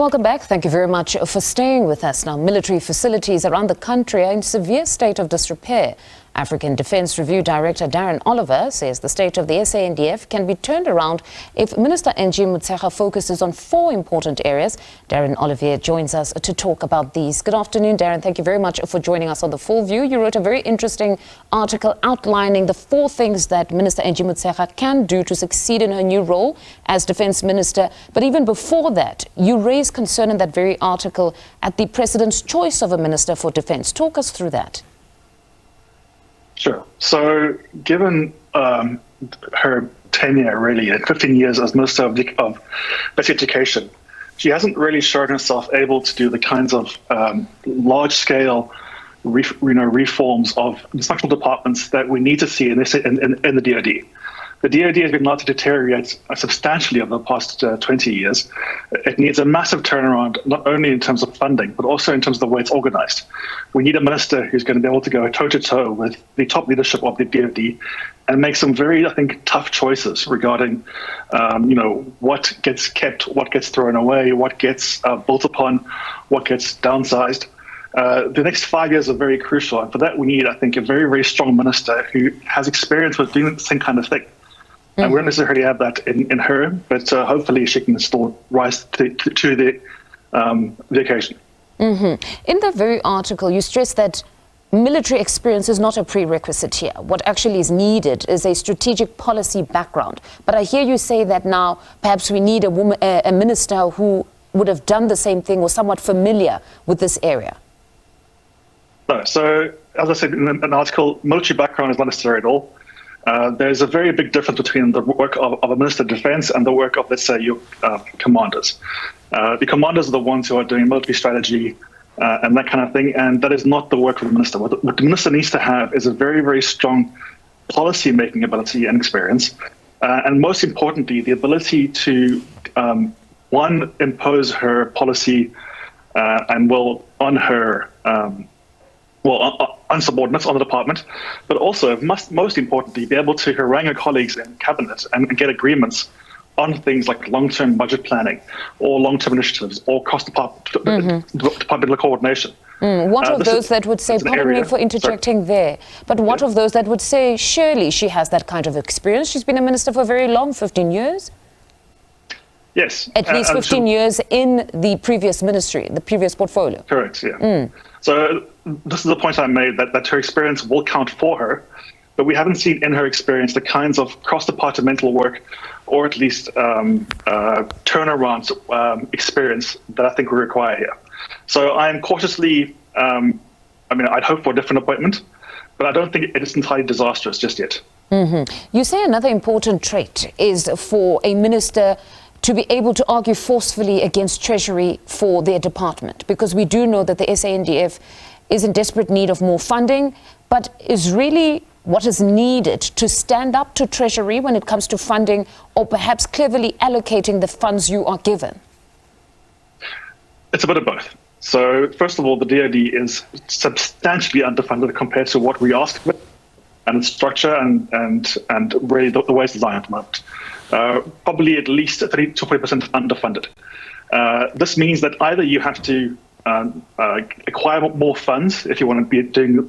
Welcome back. Thank you very much for staying with us. Now, military facilities around the country are in severe state of disrepair. African Defence Review Director Darren Olivier says the state of the SANDF can be turned around if Minister Agie Motskega focuses on 4 important areas. Darren Olivier joins us to talk about these. Good afternoon, Darren. Thank you very much for joining us on The Full View. You wrote a very interesting article outlining the 4 things that Minister Agie Motskega can do to succeed in her new role as Defence Minister. But even before that, you raised concern in that very article at the President's choice of a Minister for Defence. Talk us through that. Sure. So given her tenure, really, 15 years as Minister of Basic Education, she hasn't really shown herself able to do the kinds of large-scale reforms of dysfunctional departments that we need to see in the DoD. The DoD has been allowed to deteriorate substantially over the past 20 years. It needs a massive turnaround, not only in terms of funding, but also in terms of the way it's organized. We need a minister who's going to be able to go toe-to-toe with the top leadership of the DoD and make some very, I think, tough choices regarding, what gets kept, what gets thrown away, what gets built upon, what gets downsized. The next 5 years are very crucial. And for that, we need, I think, a very, very strong minister who has experience with doing the same kind of thing. And we don't necessarily have that in her, but hopefully she can still rise to the occasion. In that very article, you stress that military experience is not a prerequisite here. What actually is needed is a strategic policy background. But I hear you say that now perhaps we need a minister who would have done the same thing or somewhat familiar with this area. No, so as I said in an article, military background is not necessary at all. There's a very big difference between the work of a Minister of Defence and the work of, let's say, your commanders. The commanders are the ones who are doing military strategy and that kind of thing, and that is not the work of the minister. What the minister needs to have is a very, very strong policy-making ability and experience, and most importantly, the ability to, one, impose her policy and will on her on subordinates on the department, but also most importantly be able to harangue her colleagues in cabinet and get agreements on things like long-term budget planning or long-term initiatives or cross-departmental coordination. What of those that would say, pardon me for interjecting there, but what of those that would say, surely she has that kind of experience? She's been a minister for very long, 15 years? Yes. At least 15 years in the previous ministry, the previous portfolio. Correct, yeah. So this is the point I made, that her experience will count for her, but we haven't seen in her experience the kinds of cross-departmental work or at least turnaround experience that I think we require here. So I'm cautiously, I'd hope for a different appointment, but I don't think it is entirely disastrous just yet. You say another important trait is for a minister to be able to argue forcefully against Treasury for their department, because we do know that the SANDF is in desperate need of more funding, but is really what is needed to stand up to Treasury when it comes to funding or perhaps cleverly allocating the funds you are given? It's a bit of both. So first of all, the DoD is substantially underfunded compared to what we ask for and its structure and really the way it's designed at the moment. Probably at least 30 to 40% underfunded. This means that either you have to acquire more funds if you want to be doing,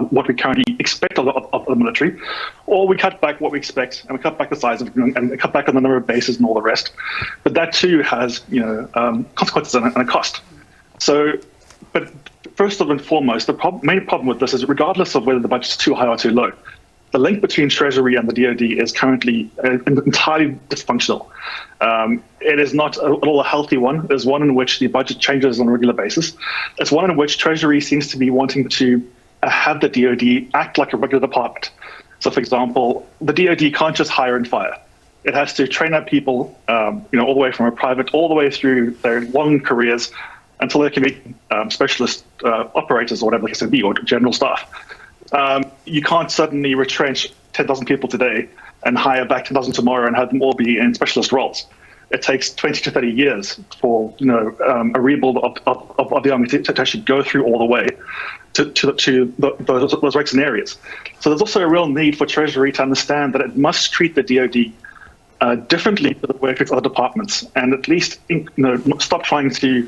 what we currently expect of the military, or we cut back what we expect and we cut back the size of and cut back on the number of bases and all the rest. But that too has, consequences and a cost. So, but first and foremost, the main problem with this is regardless of whether the budget's too high or too low, the link between Treasury and the DoD is currently entirely dysfunctional. It is not at all a healthy one. There's one in which the budget changes on a regular basis. It's one in which Treasury seems to be wanting to have the DoD act like a regular department. So, for example, the DoD can't just hire and fire. It has to train up people, all the way from a private all the way through their long careers until they can be specialist operators or whatever the case may be, or general staff. You can't suddenly retrench 10,000 people today and hire back 10,000 tomorrow and have them all be in specialist roles. It takes 20 to 30 years for a rebuild of the army to actually go through all the way to those ranks and areas. So there's also a real need for Treasury to understand that it must treat the DoD differently to the way it affects other departments, and at least stop trying to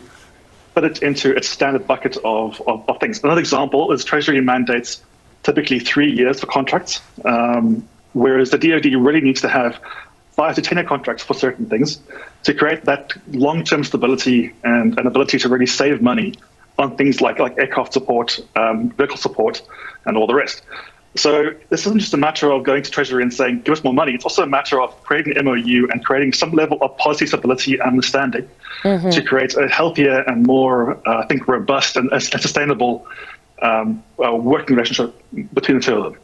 put it into its standard bucket of things. Another example is Treasury mandates typically 3 years for contracts, whereas the DoD really needs to have 5 to 10-year contracts for certain things to create that long-term stability and an ability to really save money on things like aircraft support, vehicle support, and all the rest. So this isn't just a matter of going to Treasury and saying, give us more money. It's also a matter of creating an MOU and creating some level of policy stability and understanding to create a healthier and more, I think, robust and sustainable working relationship between the two of them.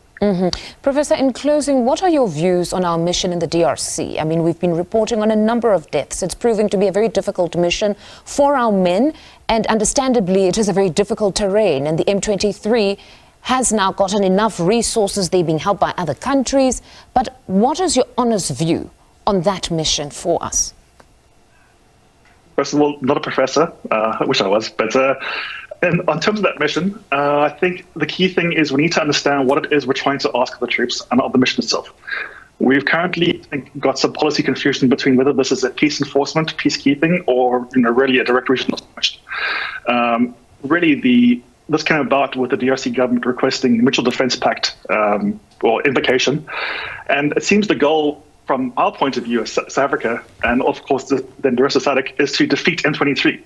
Professor, in closing, what are your views on our mission in the DRC? I mean, we've been reporting on a number of deaths. It's proving to be a very difficult mission for our men, and understandably, it is a very difficult terrain, and the M23 has now gotten enough resources. They're being helped by other countries. But what is your honest view on that mission for us? First of all, not a professor. I wish I was, but and on terms of that mission, I think the key thing is we need to understand what it is we're trying to ask of the troops and of the mission itself. We've currently got some policy confusion between whether this is a peace enforcement, peacekeeping, or really a direct regional mission. This came about with the DRC government requesting Mutual Defence Pact or invocation, and it seems the goal from our point of view as South Africa, and of course then the rest of SADC, is to defeat M23.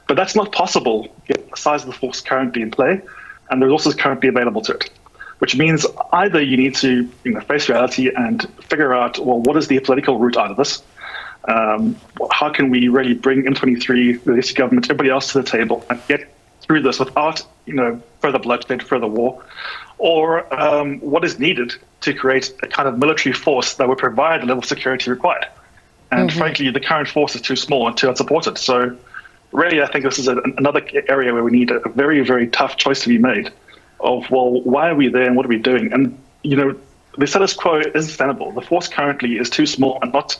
But that's not possible given the size of the force currently in play and the resources currently available to it, which means either you need to face reality and figure out, well, what is the political route out of this? How can we really bring M23, the DRC government, everybody else to the table and get through this without further bloodshed, further war? Or what is needed to create a kind of military force that would provide the level of security required? And frankly, the current force is too small and too unsupported. So really, I think this is another area where we need a very, very tough choice to be made of, well, why are we there and what are we doing? And, the status quo is understandable. The force currently is too small and not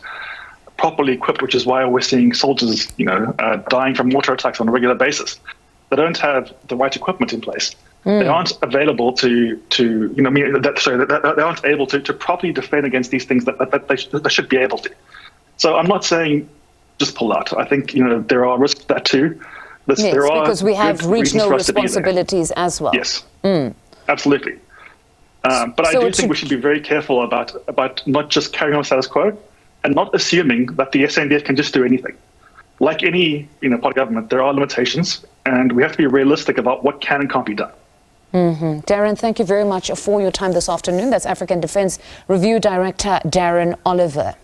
properly equipped, which is why we're seeing soldiers, dying from mortar attacks on a regular basis. They don't have the right equipment in place. They aren't available they aren't able to properly defend against these things that they should be able to. So I'm not saying just pull out. I think, there are risks to that too. Because we have regional responsibilities as well. Yes, absolutely. But I do think we should be very careful about not just carrying on status quo and not assuming that the SANDF can just do anything. Like any part of government, there are limitations, and we have to be realistic about what can and can't be done. Darren, thank you very much for your time this afternoon. That's African Defence Review Director Darren Olivier.